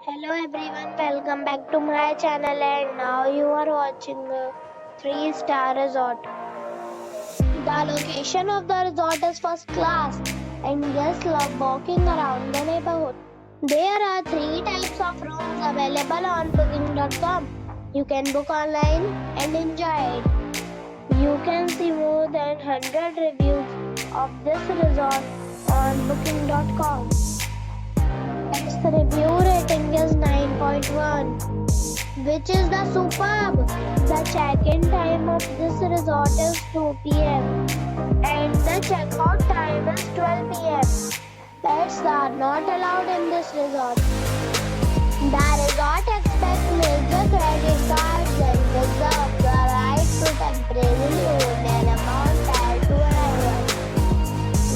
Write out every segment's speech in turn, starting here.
Hello everyone, welcome back to my channel and now you are watching a 3-star resort. The location of the resort is first class and guests love walking around the neighborhood. There are 3 types of rooms available on booking.com. You can book online and enjoy it. You can see more than 100 reviews of this resort on booking.com. Its review rating is 9.1, which is the superb. The check-in time of this resort is 2 p.m. and the check-out time is 12 p.m. Pets are not allowed in this resort. The resort expects major credit cards and reserves the right to temporarily hold an amount prior to arrival.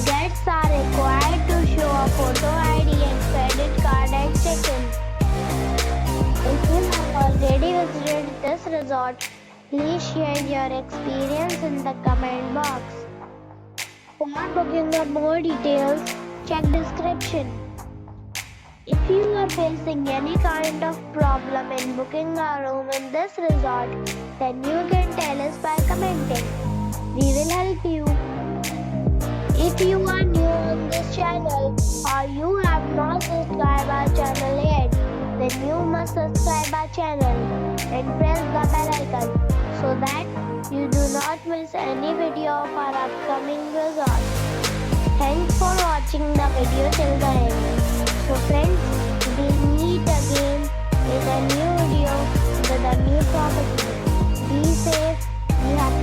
Guests are required to show a photo ID and credit card at check-in. If you have already visited this resort, please share your experience in the comment box. For booking or more details, check description. If you are facing any kind of problem in booking a room in this resort, then you can tell us by commenting. We will help you. If you are new on this channel or you have not subscribed our channel yet, then you must subscribe our channel and press the bell icon so that you do not miss any video of our upcoming resort. Thanks for watching the video till the end. So friends, we'll meet again in a new video with a new property. Be safe, be happy.